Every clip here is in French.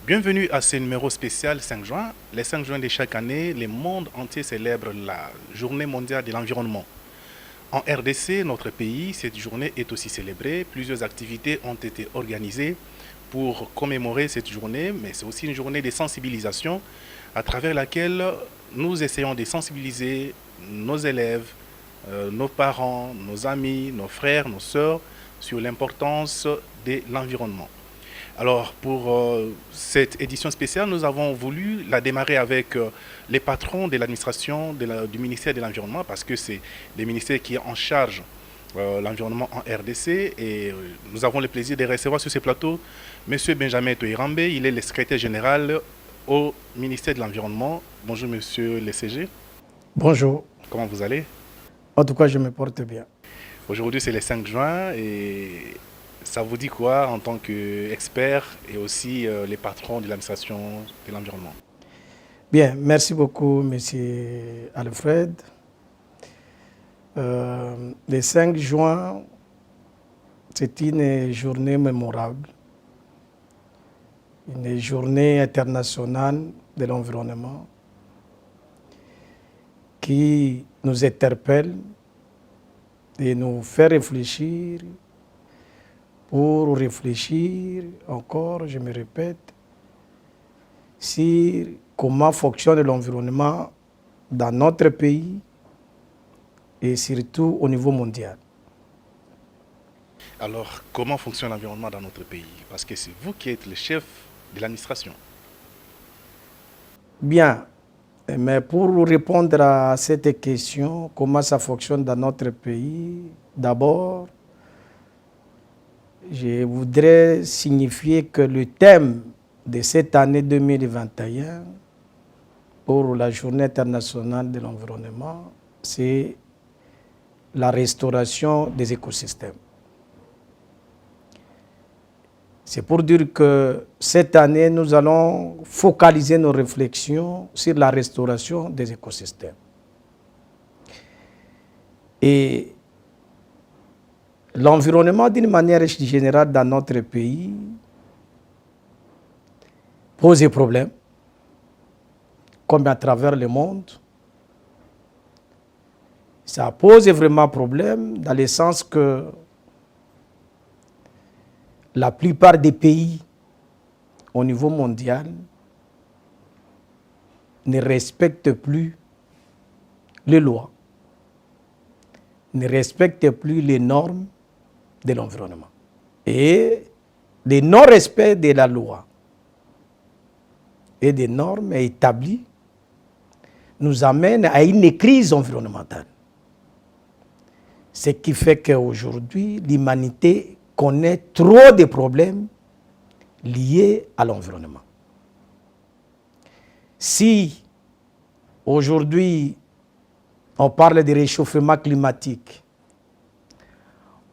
Bienvenue à ce numéro spécial 5 juin. Les 5 juin de chaque année, le monde entier célèbre la Journée mondiale de l'environnement. En RDC, notre pays, cette journée est aussi célébrée. Plusieurs activités ont été organisées pour commémorer cette journée, mais c'est aussi une journée de sensibilisation à travers laquelle nous essayons de sensibiliser nos élèves, nos parents, nos amis, nos frères, nos sœurs sur l'importance de l'environnement. Alors, pour cette édition spéciale, nous avons voulu la démarrer avec les patrons de l'administration du ministère de l'Environnement, parce que c'est le ministère qui est en charge l'environnement en RDC. Et nous avons le plaisir de recevoir sur ce plateau M. Benjamin Toirambe. Il est le secrétaire général au ministère de l'Environnement. Bonjour, Monsieur le CG. Bonjour. Comment vous allez? En tout cas, je me porte bien. Aujourd'hui, c'est le 5 juin et ça vous dit quoi en tant qu'expert et aussi les patrons de l'administration de l'environnement? Bien, merci beaucoup, Monsieur Alfred. Le 5 juin, c'est une journée mémorable, une journée internationale de l'environnement qui nous interpelle et nous fait réfléchir. Pour réfléchir encore, je me répète, sur comment fonctionne l'environnement dans notre pays et surtout au niveau mondial. Alors, comment fonctionne l'environnement dans notre pays? Parce que c'est vous qui êtes le chef de l'administration. Bien, mais pour répondre à cette question, comment ça fonctionne dans notre pays, d'abord, je voudrais signifier que le thème de cette année 2021 pour la Journée internationale de l'environnement, c'est la restauration des écosystèmes. C'est pour dire que cette année, nous allons focaliser nos réflexions sur la restauration des écosystèmes. Et l'environnement, d'une manière générale, dans notre pays, pose des problèmes, comme à travers le monde. Ça pose vraiment problème dans le sens que la plupart des pays au niveau mondial ne respectent plus les lois, ne respectent plus les normes de l'environnement. Et le non-respect de la loi et des normes établies nous amène à une crise environnementale. Ce qui fait qu'aujourd'hui, l'humanité connaît trop de problèmes liés à l'environnement. Si aujourd'hui on parle de réchauffement climatique,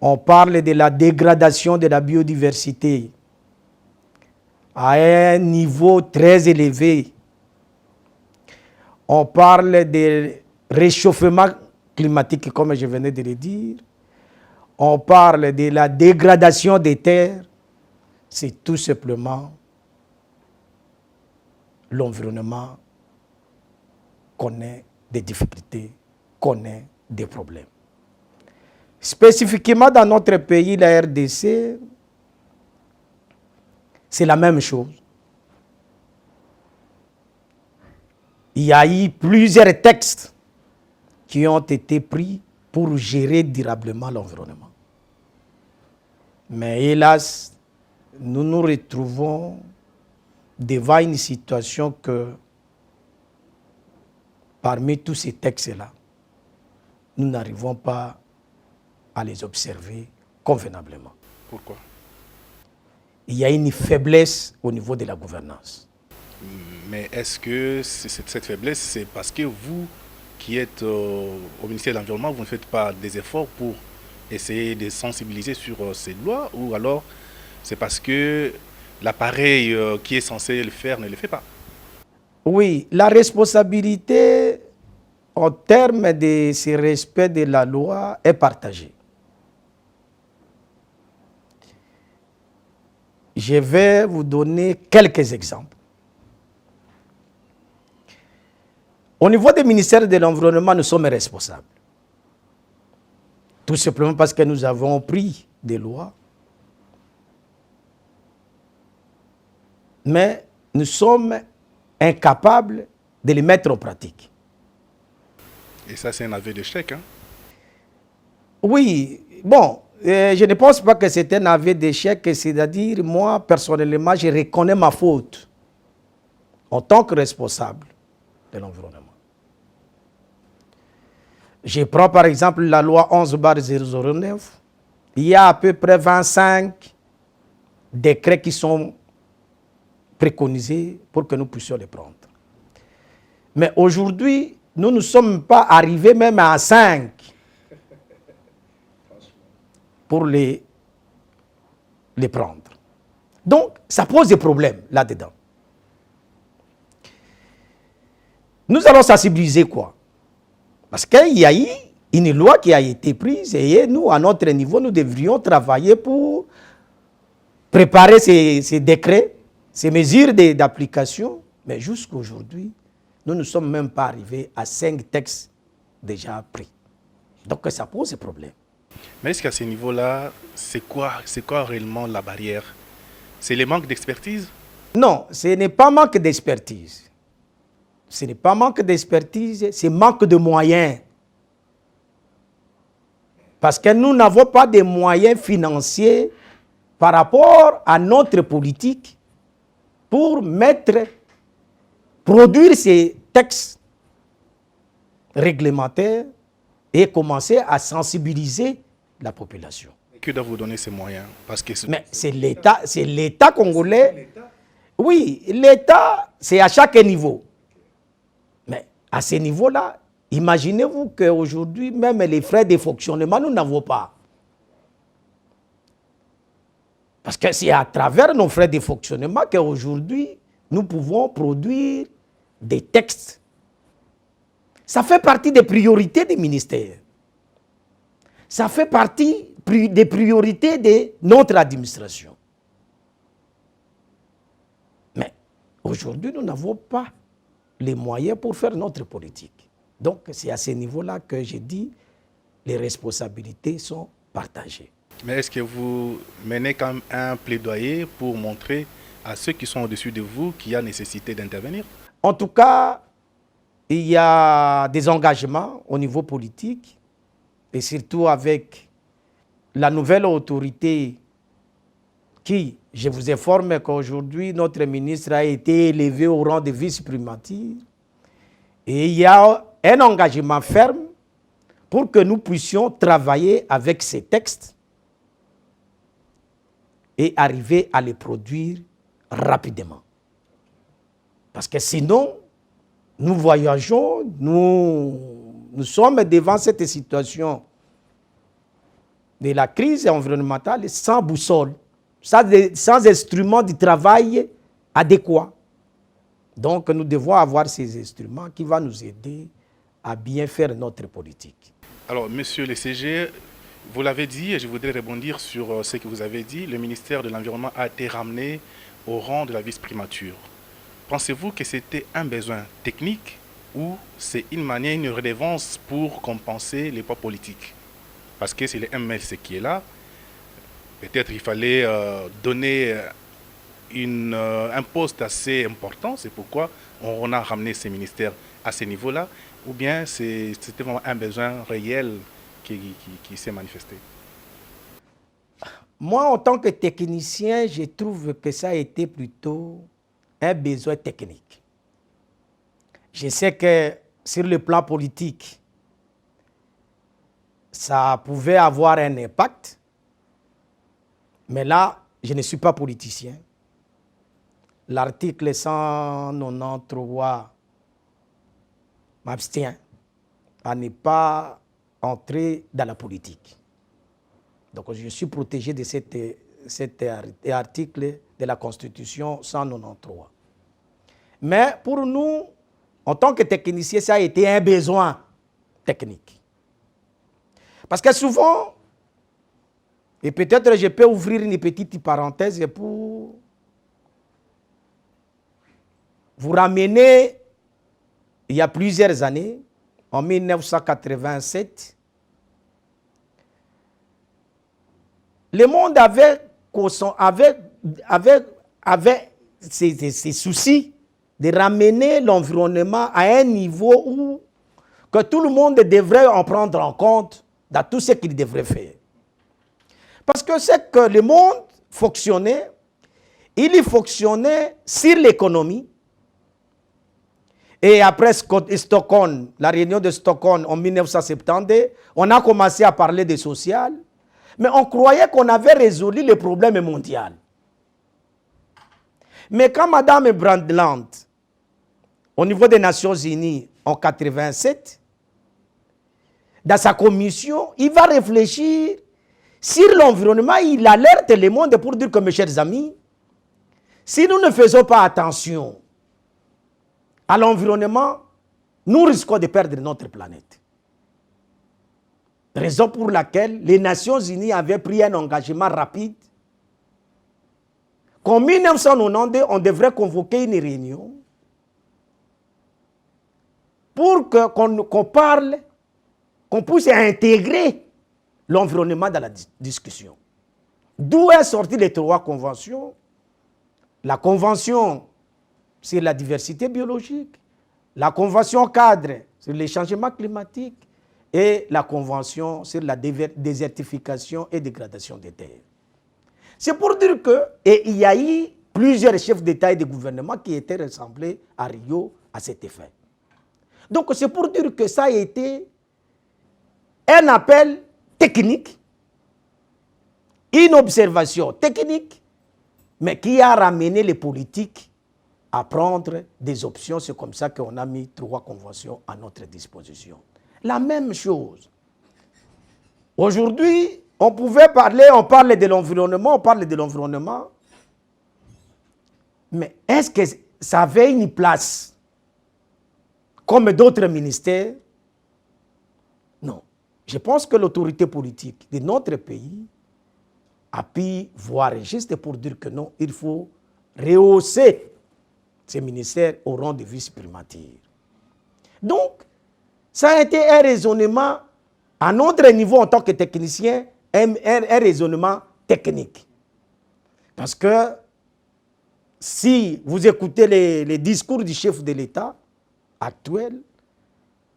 on parle de la dégradation de la biodiversité à un niveau très élevé, on parle de réchauffement climatique comme je venais de le dire, on parle de la dégradation des terres, c'est tout simplement l'environnement connaît des difficultés, connaît des problèmes. Spécifiquement dans notre pays, la RDC, c'est la même chose. Il y a eu plusieurs textes qui ont été pris pour gérer durablement l'environnement. Mais hélas, nous nous retrouvons devant une situation que, parmi tous ces textes-là, nous n'arrivons pas à les observer convenablement. Pourquoi? Il y a une faiblesse au niveau de la gouvernance. Mais est-ce que cette faiblesse, c'est parce que vous, qui êtes au ministère de l'Environnement, vous ne faites pas des efforts pour essayer de sensibiliser sur ces lois, ou alors c'est parce que l'appareil qui est censé le faire ne le fait pas? Oui, la responsabilité en termes de ce respect de la loi est partagée. Je vais vous donner quelques exemples. Au niveau du ministère de l'Environnement, nous sommes responsables. Tout simplement parce que nous avons pris des lois. Mais nous sommes incapables de les mettre en pratique. Et ça, c'est un aveu d'échec, hein? Oui, bon, je ne pense pas que c'est un aveu d'échec, c'est-à-dire, moi, personnellement, je reconnais ma faute en tant que responsable de l'environnement. Je prends par exemple la loi 11/009. Il y a à peu près 25 décrets qui sont préconisés pour que nous puissions les prendre. Mais aujourd'hui, nous ne sommes pas arrivés même à 5 pour les prendre. Donc, ça pose des problèmes là-dedans. Nous allons sensibiliser quoi? Parce qu'il y a eu une loi qui a été prise et nous, à notre niveau, nous devrions travailler pour préparer ces décrets, ces mesures d'application. Mais jusqu'à aujourd'hui, nous ne sommes même pas arrivés à 5 textes déjà pris. Donc ça pose des problèmes. Mais est-ce qu'à ce niveau-là, c'est quoi réellement la barrière? C'est le manque d'expertise? Non, ce n'est pas manque d'expertise. Ce n'est pas manque d'expertise, c'est manque de moyens. Parce que nous n'avons pas de moyens financiers par rapport à notre politique pour produire ces textes réglementaires et commencer à sensibiliser la population. Qui doit vous donner ces moyens? Parce que mais c'est l'État congolais. Oui, l'État, c'est à chaque niveau. Mais à ce niveau-là, imaginez-vous qu'aujourd'hui, même les frais de fonctionnement, nous n'avons pas. Parce que c'est à travers nos frais de fonctionnement qu'aujourd'hui, nous pouvons produire des textes. Ça fait partie des priorités des ministères. Ça fait partie des priorités de notre administration. Mais aujourd'hui, nous n'avons pas les moyens pour faire notre politique. Donc, c'est à ce niveau-là que j'ai dit les responsabilités sont partagées. Mais est-ce que vous menez quand même un plaidoyer pour montrer à ceux qui sont au-dessus de vous qu'il y a nécessité d'intervenir? En tout cas, il y a des engagements au niveau politique et surtout avec la nouvelle autorité qui, je vous informe qu'aujourd'hui, notre ministre a été élevé au rang de vice-primature. Et il y a un engagement ferme pour que nous puissions travailler avec ces textes et arriver à les produire rapidement. Parce que sinon, nous voyageons, nous sommes devant cette situation de la crise environnementale sans boussole, sans instrument de travail adéquat. Donc, nous devons avoir ces instruments qui vont nous aider à bien faire notre politique. Alors, monsieur le CG, vous l'avez dit et je voudrais rebondir sur ce que vous avez dit. Le ministère de l'Environnement a été ramené au rang de la vice-primature. Pensez-vous que c'était un besoin technique ou c'est une manière, une redevance pour compenser les poids politiques? Parce que c'est le MLC qui est là. Peut-être il fallait donner un poste assez important. C'est pourquoi on a ramené ces ministères à ce niveau-là. Ou bien c'était vraiment un besoin réel qui s'est manifesté? Moi, en tant que technicien, je trouve que ça a été plutôt un besoin technique. Je sais que sur le plan politique, ça pouvait avoir un impact, mais là, je ne suis pas politicien. L'article 193 m'abstient à ne pas entrer dans la politique. Donc, je suis protégé de cet article de la Constitution 193. Mais pour nous, en tant que technicien, ça a été un besoin technique. Parce que souvent, Et peut-être je peux ouvrir une petite parenthèse pour vous ramener il y a plusieurs années, en 1987, le monde avait ces soucis de ramener l'environnement à un niveau où que tout le monde devrait en prendre en compte dans tout ce qu'il devrait faire. Parce que c'est que le monde fonctionnait, il fonctionnait sur l'économie. Et après Stockholm, la réunion de Stockholm en 1970, on a commencé à parler de social, mais on croyait qu'on avait résolu le problème mondial. Mais quand Mme Brundtland, au niveau des Nations Unies en 1987, dans sa commission, il va réfléchir sur l'environnement, il alerte le monde pour dire que, mes chers amis, si nous ne faisons pas attention à l'environnement, nous risquons de perdre notre planète. Raison pour laquelle les Nations Unies avaient pris un engagement rapide qu'en 1992, on devrait convoquer une réunion pour qu'on parle, qu'on puisse intégrer l'environnement dans la discussion. D'où est sorti les 3 conventions. La convention sur la diversité biologique, la convention cadre sur les changements climatiques et la convention sur la désertification et dégradation des terres. C'est pour dire qu'il y a eu plusieurs chefs d'État et de gouvernement qui étaient rassemblés à Rio à cet effet. Donc c'est pour dire que ça a été un appel technique, une observation technique, mais qui a ramené les politiques à prendre des options. C'est comme ça qu'on a mis 3 conventions à notre disposition. La même chose. Aujourd'hui, on parle de l'environnement, mais est-ce que ça avait une place comme d'autres ministères? Non. Je pense que l'autorité politique de notre pays a pu voir juste pour dire que non, il faut rehausser ces ministères au rang de vice-primature. Donc, ça a été un raisonnement à notre niveau en tant que technicien, un raisonnement technique. Parce que si vous écoutez les discours du chef de l'État actuel,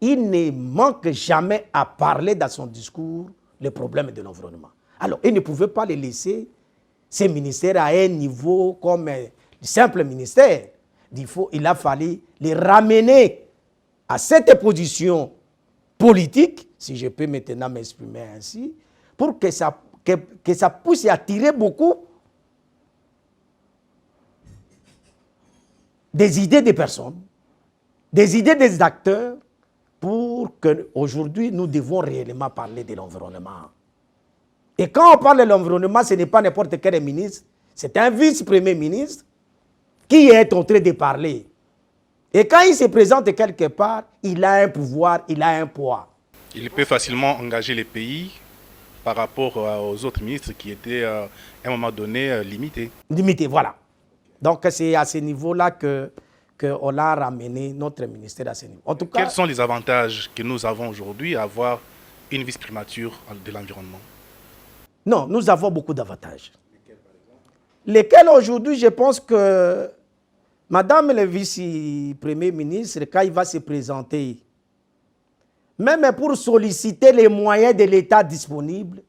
il ne manque jamais à parler dans son discours le problème de l'environnement. Alors, il ne pouvait pas les laisser, ces ministères, à un niveau comme le simple ministère. Il a fallu les ramener à cette position politique, si je peux maintenant m'exprimer ainsi, pour que ça puisse attirer beaucoup des idées des personnes, des idées des acteurs, pour qu'aujourd'hui nous devons réellement parler de l'environnement. Et quand on parle de l'environnement, ce n'est pas n'importe quel ministre, c'est un vice-premier ministre qui est en train de parler. Et quand il se présente quelque part, il a un pouvoir, il a un poids. Il peut facilement engager les pays par rapport aux autres ministres qui étaient à un moment donné limités. Limités, voilà. Donc c'est à ce niveau-là qu'on a ramené notre ministère à ce niveau. En tout cas, quels sont les avantages que nous avons aujourd'hui à avoir une vice-primature de l'environnement? Non, nous avons beaucoup d'avantages. Lesquels aujourd'hui, je pense que Madame le vice-premier ministre, quand il va se présenter, même pour solliciter les moyens de l'État disponibles,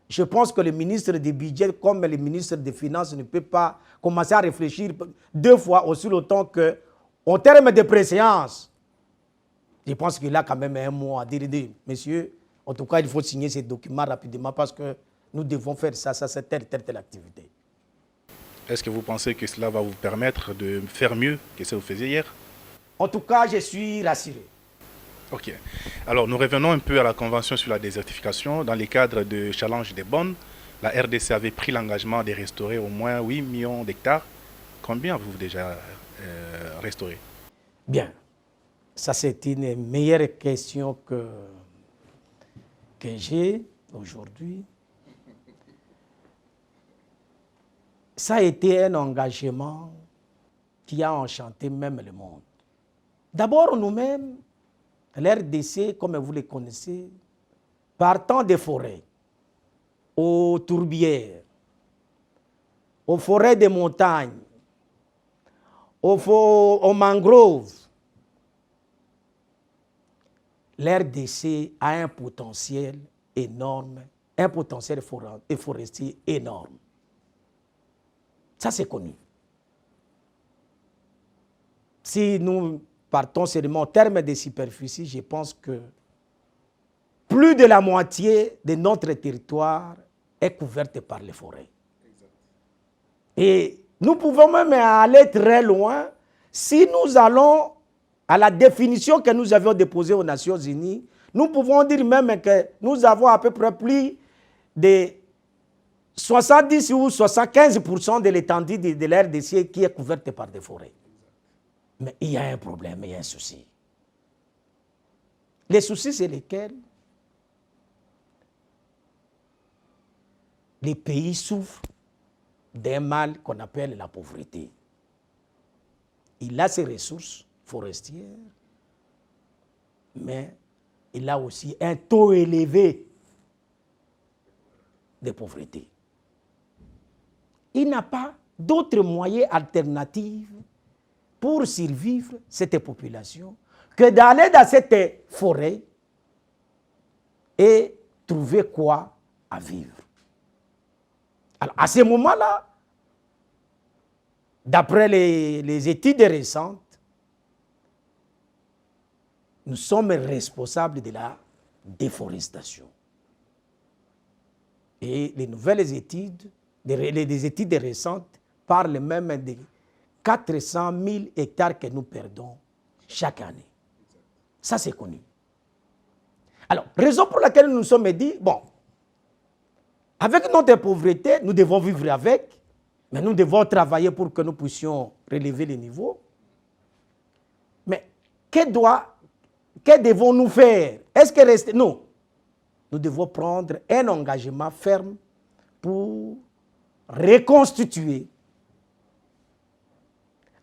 je pense que le ministre du Budget comme le ministre des Finances ne peut pas commencer à réfléchir 2 fois aussi longtemps qu'en termes de préséance. Je pense qu'il a quand même un mot à dire, messieurs, en tout cas, il faut signer ces documents rapidement parce que nous devons faire ça, telle activité. Est-ce que vous pensez que cela va vous permettre de faire mieux que ce que vous faisiez hier? En tout cas, je suis rassuré. Ok. Alors, nous revenons un peu à la Convention sur la désertification. Dans le cadre de Challenge des Bonnes, la RDC avait pris l'engagement de restaurer au moins 8 millions d'hectares. Combien avez-vous déjà restauré? Bien. Ça, c'est une meilleure question que j'ai aujourd'hui. ça a été un engagement qui a enchanté même le monde. D'abord, nous-mêmes, l'RDC, comme vous le connaissez, partant des forêts, aux tourbières, aux forêts des montagnes, aux mangroves, l'RDC a un potentiel énorme, un potentiel forestier énorme. Ça, c'est connu. Si nous partons seulement en termes de superficie, je pense que plus de la moitié de notre territoire est couverte par les forêts. Et nous pouvons même aller très loin si nous allons à la définition que nous avions déposée aux Nations Unies. Nous pouvons dire même que nous avons à peu près plus de 70 ou 75% de l'étendue de l'RDC qui est couverte par des forêts. Mais il y a un problème, il y a un souci. Les soucis, c'est lesquels? Les pays souffrent d'un mal qu'on appelle la pauvreté. Il a ses ressources forestières, mais il a aussi un taux élevé de pauvreté. Il n'a pas d'autres moyens alternatifs pour survivre cette population que d'aller dans cette forêt et trouver quoi à vivre. Alors, à ce moment-là, d'après les études récentes, nous sommes responsables de la déforestation. Et les nouvelles études, les études récentes, parlent même de 400 000 hectares que nous perdons chaque année. Ça, c'est connu. Alors, raison pour laquelle nous nous sommes dit, bon, avec notre pauvreté, nous devons vivre avec, mais nous devons travailler pour que nous puissions relever les niveaux. Mais que devons-nous faire? Est-ce que rester? Non. Nous devons prendre un engagement ferme pour reconstituer,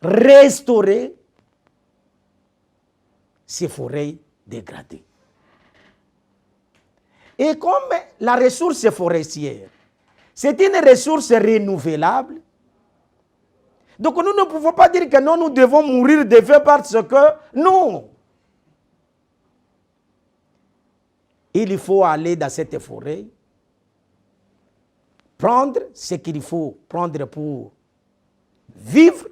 restaurer ces forêts dégradées. Et comme la ressource forestière, c'est une ressource renouvelable, donc nous ne pouvons pas dire que non, nous devons mourir de faim parce que non. Il faut aller dans cette forêt, prendre ce qu'il faut prendre pour vivre,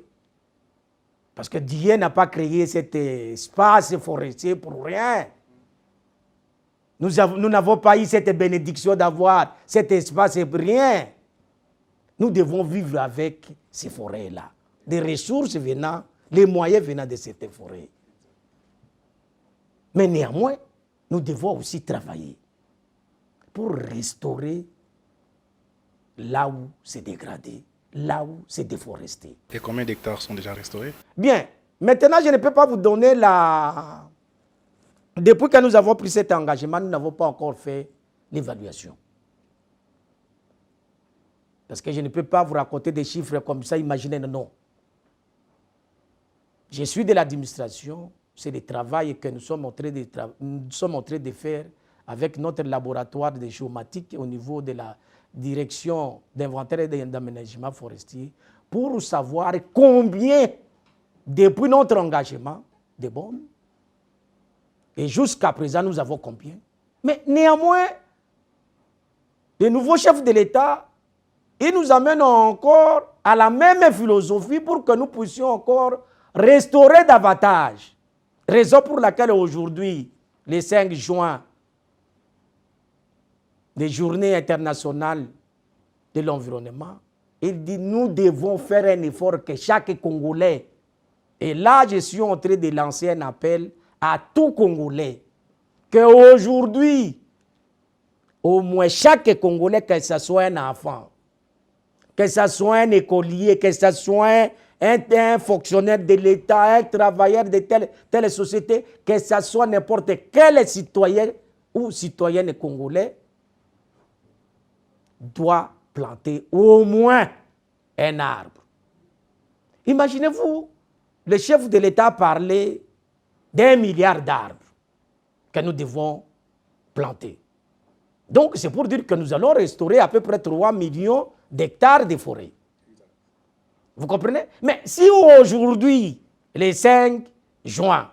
parce que Dieu n'a pas créé cet espace forestier pour rien. Nous n'avons pas eu cette bénédiction d'avoir cet espace pour rien. Nous devons vivre avec ces forêts-là. Des ressources venant, les moyens venant de cette forêt. Mais néanmoins, nous devons aussi travailler pour restaurer là où c'est dégradé, là où c'est déforesté. Et combien d'hectares sont déjà restaurés? Bien, maintenant je ne peux pas vous donner la... Depuis que nous avons pris cet engagement, nous n'avons pas encore fait l'évaluation. Parce que je ne peux pas vous raconter des chiffres comme ça, imaginez, non. Je suis de l'administration, c'est le travail que nous sommes en train de faire avec notre laboratoire de géomatique au niveau de la direction d'inventaire et d'aménagement forestier pour savoir combien, depuis notre engagement, de bonnes. Et jusqu'à présent, nous avons combien? Mais néanmoins, les nouveaux chefs de l'État, ils nous amènent encore à la même philosophie pour que nous puissions encore restaurer davantage. Raison pour laquelle aujourd'hui, le 5 juin, les journées internationales de l'environnement, il dit nous devons faire un effort que chaque Congolais, et là je suis en train de lancer un appel à tout Congolais, qu'aujourd'hui, au moins chaque Congolais, que ce soit un enfant, que ce soit un écolier, que ce soit un fonctionnaire de l'État, un travailleur de telle société, que ce soit n'importe quel citoyen ou citoyenne congolais, doit planter au moins un arbre. Imaginez-vous, le chef de l'État parlait d'1 milliard d'arbres que nous devons planter. Donc, c'est pour dire que nous allons restaurer à peu près 3 millions d'hectares de forêt. Vous comprenez? Mais si aujourd'hui, le 5 juin,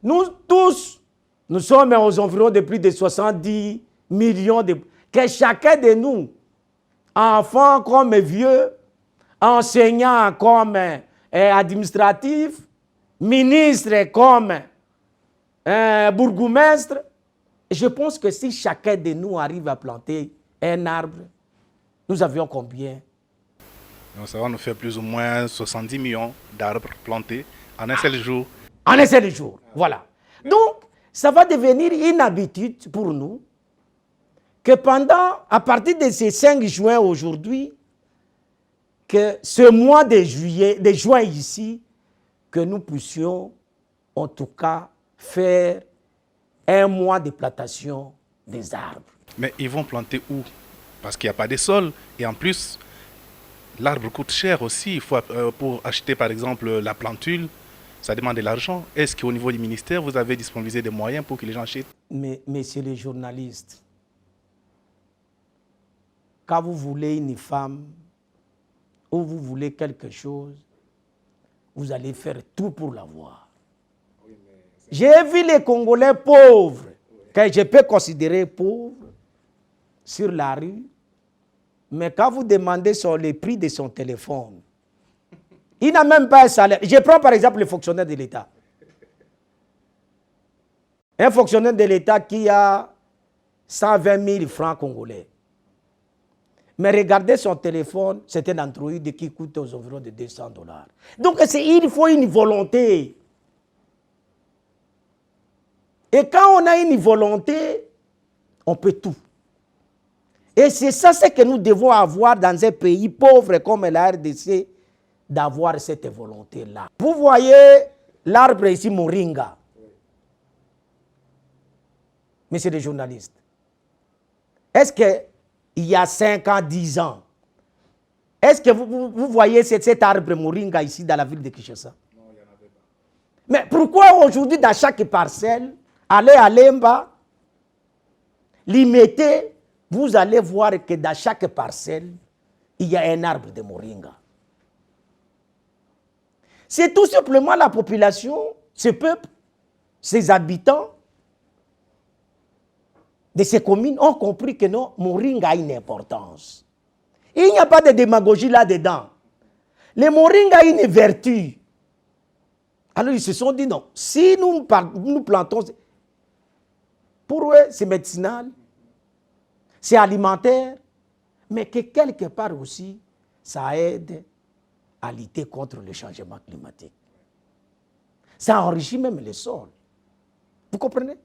nous tous, nous sommes aux environs de plus de 70 millions que chacun de nous, enfants comme vieux, enseignants comme administratifs, ministres comme bourgmestres, je pense que si chacun de nous arrive à planter un arbre, nous avions combien? Donc ça va nous faire plus ou moins 70 millions d'arbres plantés en un seul jour. En un seul jour, voilà. Donc, ça va devenir une habitude pour nous que à partir de ce 5 juin aujourd'hui, que ce mois de juin ici, que nous puissions en tout cas faire un mois de plantation des arbres. Mais ils vont planter où? Parce qu'il n'y a pas de sol. Et en plus, l'arbre coûte cher aussi. Il faut, pour acheter par exemple la plantule, ça demande de l'argent. Est-ce qu'au niveau du ministère, vous avez disponibilisé des moyens pour que les gens achètent? Mais messieurs les journalistes, quand vous voulez une femme ou vous voulez quelque chose, vous allez faire tout pour l'avoir. J'ai vu les Congolais pauvres, que je peux considérer pauvres, sur la rue, mais quand vous demandez sur le prix de son téléphone, il n'a même pas un salaire. Je prends par exemple le fonctionnaire de l'État. Un fonctionnaire de l'État qui a 120 000 francs congolais. Mais regardez son téléphone, c'est un Android qui coûte aux environs de 200 $. Donc il faut une volonté. Et quand on a une volonté, on peut tout. Et c'est ça ce que nous devons avoir dans un pays pauvre comme la RDC, d'avoir cette volonté-là. Vous voyez l'arbre ici, Moringa. Messieurs les journalistes, est-ce qu'il y a 5 ans, 10 ans, est-ce que vous voyez cet arbre Moringa ici dans la ville de Kinshasa? Non, il n'y en avait pas. Mais pourquoi aujourd'hui, dans chaque parcelle, allez à Lemba, Limité, vous allez voir que dans chaque parcelle, il y a un arbre de Moringa. C'est tout simplement la population, ce peuple, ces habitants de ces communes ont compris que non, Moringa a une importance. Il n'y a pas de démagogie là-dedans. Le Moringa a une vertu. Alors ils se sont dit non, si nous plantons, pour eux c'est médicinal, c'est alimentaire, mais que quelque part aussi, ça aide à lutter contre le changement climatique. Ça enrichit même le sol. Vous comprenez?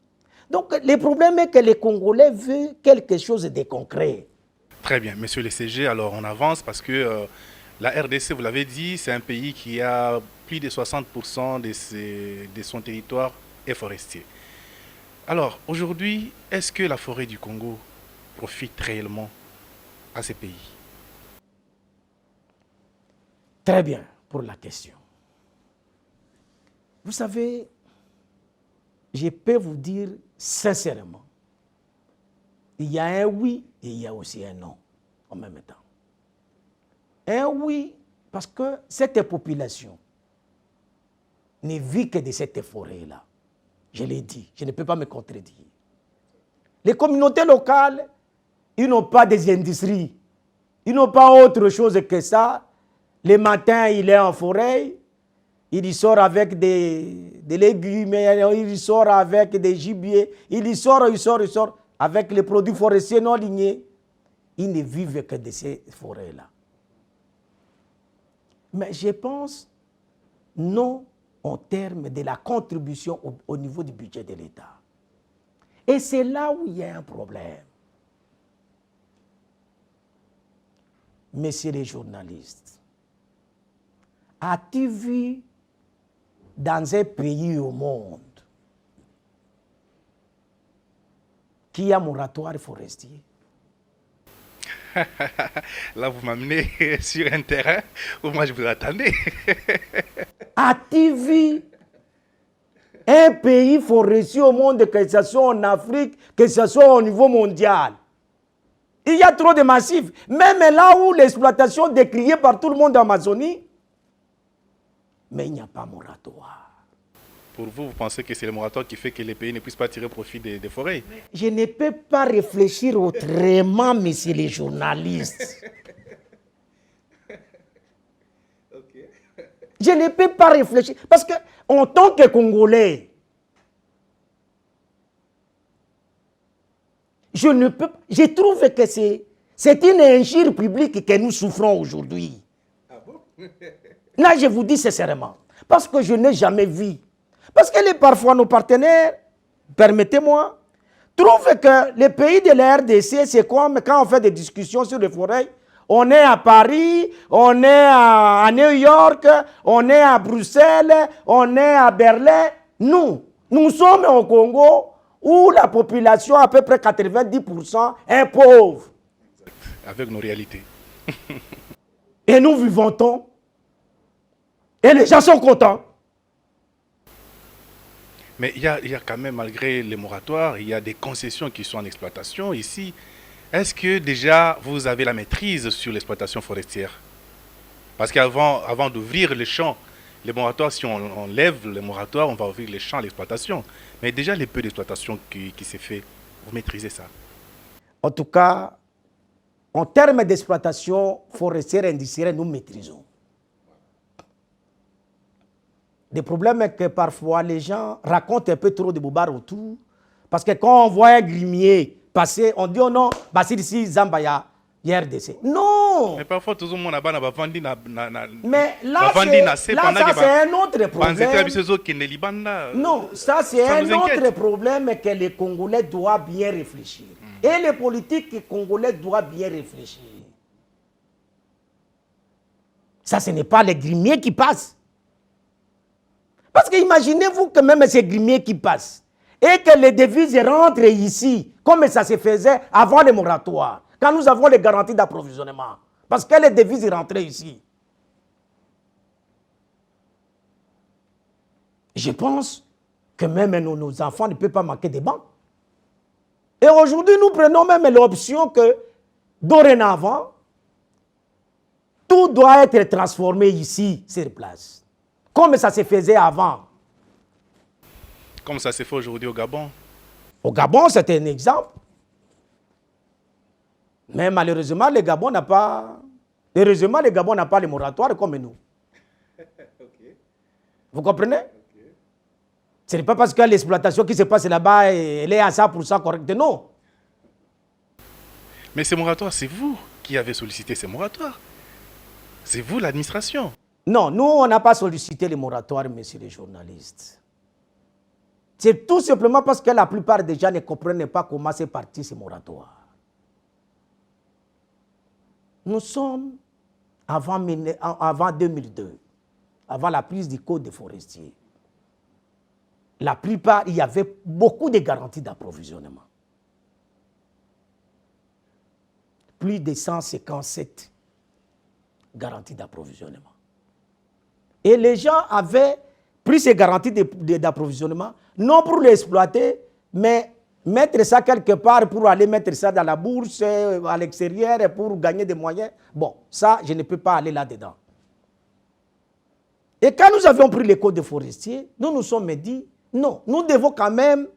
Donc, le problème est que les Congolais veulent quelque chose de concret. Très bien, monsieur le CG, alors on avance parce que la RDC, vous l'avez dit, c'est un pays qui a plus de 60% de son territoire est forestier. Alors, aujourd'hui, est-ce que la forêt du Congo profite réellement à ces pays? Très bien pour la question. Vous savez, je peux vous dire sincèrement, il y a un oui et il y a aussi un non en même temps. Un oui, parce que cette population ne vit que de cette forêt-là. Je l'ai dit, je ne peux pas me contredire. Les communautés locales, ils n'ont pas des industries, ils n'ont pas autre chose que ça. Le matin, il est en forêt, il y sort avec des légumes, il y sort avec des gibiers, il sort avec les produits forestiers non lignés. Ils ne vivent que de ces forêts-là. Mais je pense non en termes de la contribution au niveau du budget de l'État. Et c'est là où il y a un problème. Messieurs les journalistes, as-tu vu dans un pays au monde qui a moratoire forestier? Là, vous m'amenez sur un terrain où moi je vous attendais. As-tu vu un pays forestier au monde, que ce soit en Afrique, que ce soit au niveau mondial? Il y a trop de massifs. Même là où l'exploitation est décriée par tout le monde en Amazonie, mais il n'y a pas moratoire. Pour vous, vous pensez que c'est le moratoire qui fait que les pays ne puissent pas tirer profit des forêts? Je ne peux pas réfléchir autrement, messieurs les journalistes. Je ne peux pas réfléchir. Parce que, en tant que Congolais, je trouve que c'est une injure publique que nous souffrons aujourd'hui. Ah bon? Là, je vous dis sincèrement. Parce que je n'ai jamais vu. Parce que parfois nos partenaires, permettez-moi, trouvent que les pays de la RDC, c'est comme quand on fait des discussions sur les forêts. On est à Paris, on est à New York, on est à Bruxelles, on est à Berlin. Nous sommes au Congo où la population, à peu près 90%, est pauvre. Avec nos réalités. Et nous vivons-on. Et les gens sont contents. Mais il y a quand même, malgré les moratoires, il y a des concessions qui sont en exploitation ici. Est-ce que déjà vous avez la maîtrise sur l'exploitation forestière? Parce qu'avant d'ouvrir les champs, les moratoires, si on lève les moratoires, on va ouvrir les champs à l'exploitation. Mais déjà les peu d'exploitation qui s'est fait, vous maîtrisez ça? En tout cas, en termes d'exploitation forestière et industrielle, nous maîtrisons. Le problème est que parfois les gens racontent un peu trop de bobards autour. Parce que quand on voit un grimier passer, on dit oh non, bah c'est ici Zambaya, RDC. Non! Mais parfois tout le monde a vendu. Mais là, c'est un autre problème. Non, ça c'est un autre problème que les Congolais doivent bien réfléchir. Et les politiques congolais doivent bien réfléchir. Ça, ce n'est pas les grimiers qui passent. Parce que imaginez-vous que même ces grimiers qui passent et que les devises rentrent ici, comme ça se faisait avant les moratoires, quand nous avons les garanties d'approvisionnement. Parce que les devises rentraient ici. Je pense que même nos enfants ne peuvent pas manquer des bancs. Et aujourd'hui, nous prenons même l'option que, dorénavant, tout doit être transformé ici, sur place. Comme ça se faisait avant. Comme ça se fait aujourd'hui au Gabon. Au Gabon, c'est un exemple. Mais malheureusement, le Gabon n'a pas... Heureusement, le Gabon n'a pas les moratoires comme nous. Okay. Vous comprenez? Okay. Ce n'est pas parce que l'exploitation qui se passe là-bas, elle est à 100% correcte, non. Mais ces moratoires, c'est vous qui avez sollicité ces moratoires. C'est vous, l'administration. Non, nous, on n'a pas sollicité les moratoires, messieurs les journalistes. C'est tout simplement parce que la plupart des gens ne comprennent pas comment c'est parti ces moratoires. Nous sommes avant 2002, avant la prise du code des forestiers. La plupart, il y avait beaucoup de garanties d'approvisionnement. Plus de 157 garanties d'approvisionnement. Et les gens avaient pris ces garanties d'approvisionnement, non pour l'exploiter, mais mettre ça quelque part pour aller mettre ça dans la bourse, à l'extérieur, pour gagner des moyens. Bon, ça, je ne peux pas aller là-dedans. Et quand nous avions pris les codes des forestiers, nous nous sommes dit, non, nous devons quand même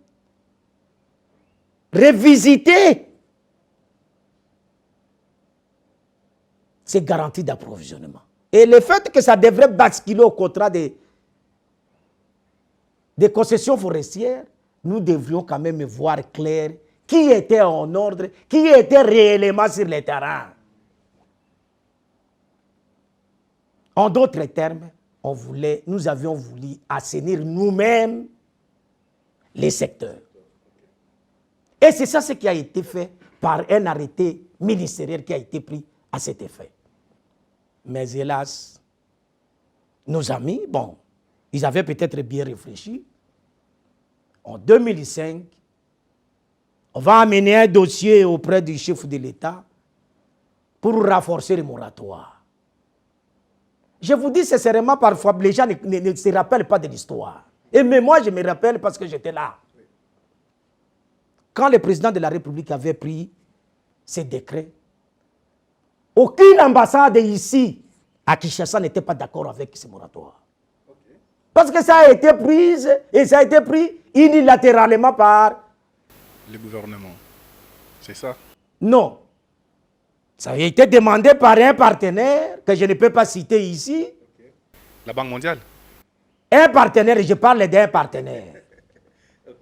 revisiter ces garanties d'approvisionnement. Et le fait que ça devrait basculer au contrat des concessions forestières, nous devrions quand même voir clair qui était en ordre, qui était réellement sur le terrain. En d'autres termes, nous avions voulu assainir nous-mêmes les secteurs. Et c'est ça ce qui a été fait par un arrêté ministériel qui a été pris à cet effet. Mais hélas, nos amis, bon, ils avaient peut-être bien réfléchi. En 2005, on va amener un dossier auprès du chef de l'État pour renforcer le moratoire. Je vous dis sincèrement, parfois, les gens ne se rappellent pas de l'histoire. Et même moi, je me rappelle parce que j'étais là. Quand le président de la République avait pris ces décrets, aucune ambassade ici à Kinshasa n'était pas d'accord avec ce moratoire. Parce que ça a été pris, et ça a été pris unilatéralement par le gouvernement. C'est ça? Non. Ça a été demandé par un partenaire que je ne peux pas citer ici. La Banque mondiale? Un partenaire, je parle d'un partenaire.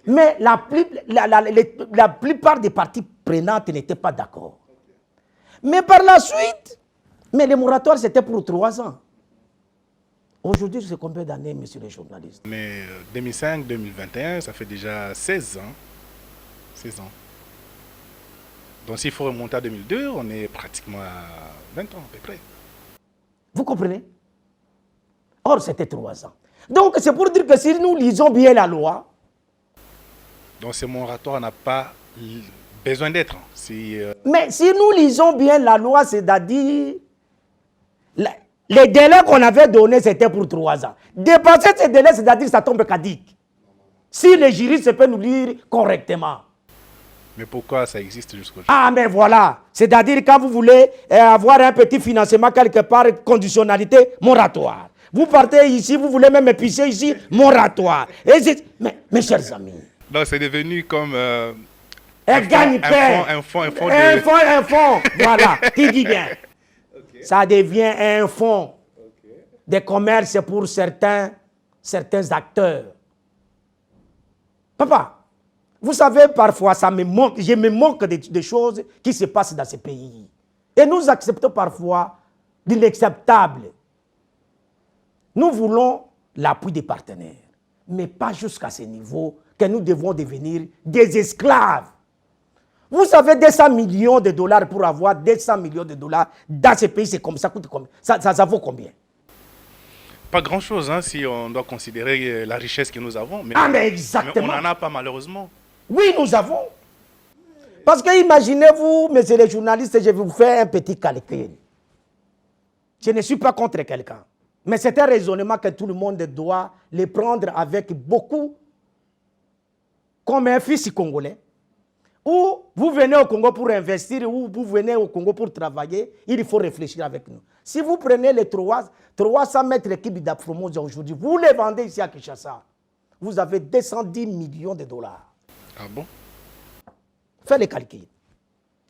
Mais la plupart des parties prenantes n'étaient pas d'accord. Mais par la suite, mais le moratoire c'était pour 3 ans. Aujourd'hui, c'est combien d'années, monsieur le journaliste? Mais 2005-2021, ça fait déjà 16 ans. 16 ans. Donc s'il faut remonter à 2002, on est pratiquement à 20 ans à peu près. Vous comprenez? Or, c'était 3 ans. Donc, c'est pour dire que si nous lisons bien la loi... Donc ce moratoire n'a pas besoin d'être. Mais si nous lisons bien la loi, c'est-à-dire... Les délais qu'on avait donnés, c'était pour 3 ans. Dépasser ces délais, c'est-à-dire que ça tombe caduc. Si les juristes peuvent nous lire correctement. Mais pourquoi ça existe jusqu'aujourd'hui? Ah, mais voilà. C'est-à-dire quand vous voulez avoir un petit financement quelque part, conditionnalité, moratoire. Vous partez ici, vous voulez même épicer ici, moratoire. Mais mes chers amis. Donc c'est devenu comme... un gagne-pain. Un fonds. Voilà, tu dis bien. Okay. Ça devient un fonds de commerce pour certains acteurs. Papa, vous savez, parfois, je me moque de choses qui se passent dans ces pays. Et nous acceptons parfois de l'acceptable. Nous voulons l'appui des partenaires, mais pas jusqu'à ce niveau que nous devons devenir des esclaves. Vous savez, 200 millions de dollars pour avoir 200 millions de dollars dans ces pays, c'est comme ça, coûte combien? Ça vaut combien? Pas grand-chose, hein, si on doit considérer la richesse que nous avons. Mais exactement. Mais on n'en a pas malheureusement. Oui, nous avons. Parce que imaginez-vous, messieurs les journalistes, je vais vous faire un petit calcul. Je ne suis pas contre quelqu'un. Mais c'est un raisonnement que tout le monde doit le prendre avec beaucoup, comme un fils congolais. Ou vous venez au Congo pour investir, ou vous venez au Congo pour travailler, il faut réfléchir avec nous. Si vous prenez les 300 mètres cubes d'Afromosia aujourd'hui, vous les vendez ici à Kinshasa, vous avez 210 millions de dollars. Ah bon? Faites les calculs.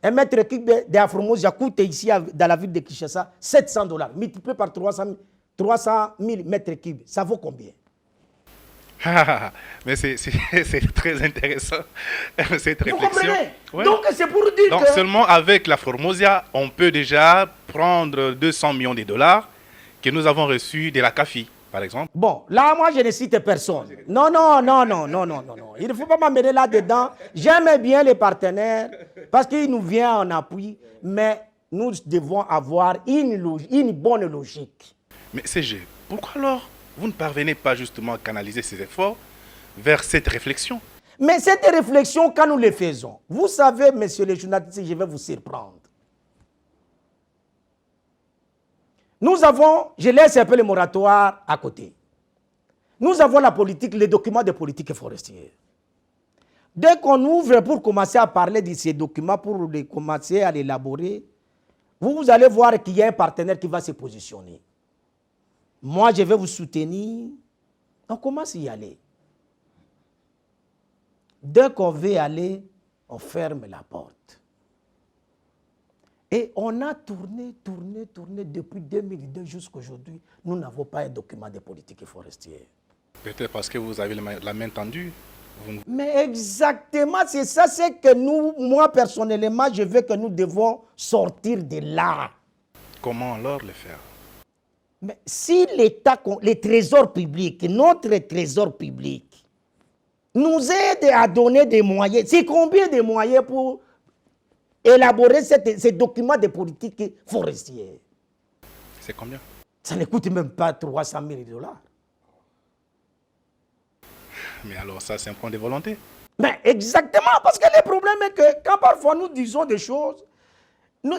Un mètre cube d'Afromosia coûte ici dans la ville de Kinshasa 700 dollars. Multiplié par 300 000 mètres cubes, ça vaut combien? Mais c'est très intéressant, cette réflexion. Vous comprenez? Ouais. Donc c'est pour dire donc, seulement avec la Formosia, on peut déjà prendre 200 millions de dollars que nous avons reçus de la CAFI, par exemple. Bon, là, moi, je ne cite personne. Non. Il ne faut pas m'amener là-dedans. J'aime bien les partenaires parce qu'ils nous viennent en appui, mais nous devons avoir une bonne logique. Mais CG, pourquoi alors vous ne parvenez pas justement à canaliser ces efforts vers cette réflexion? Mais cette réflexion, quand nous les faisons, vous savez, messieurs les journalistes, je vais vous surprendre. Nous avons, je laisse un peu le moratoire à côté. Nous avons la politique, les documents de politique forestière. Dès qu'on ouvre pour commencer à parler de ces documents, pour commencer à l'élaborer, vous allez voir qu'il y a un partenaire qui va se positionner. Moi, je vais vous soutenir. On commence à y aller. Dès qu'on veut aller, on ferme la porte. Et on a tourné depuis 2002 jusqu'à aujourd'hui. Nous n'avons pas un document de politique forestière. Peut-être parce que vous avez la main tendue. Mais exactement, c'est ça, c'est que nous, moi personnellement, je veux que nous devons sortir de là. Comment alors le faire? Mais si l'État, les trésors publics, notre trésor public, nous aide à donner des moyens, c'est combien de moyens pour élaborer ces documents de politique forestière? C'est combien? Ça ne coûte même pas 300 000 dollars. Mais alors ça, c'est un point de volonté. Mais exactement, parce que le problème est que quand parfois nous disons des choses,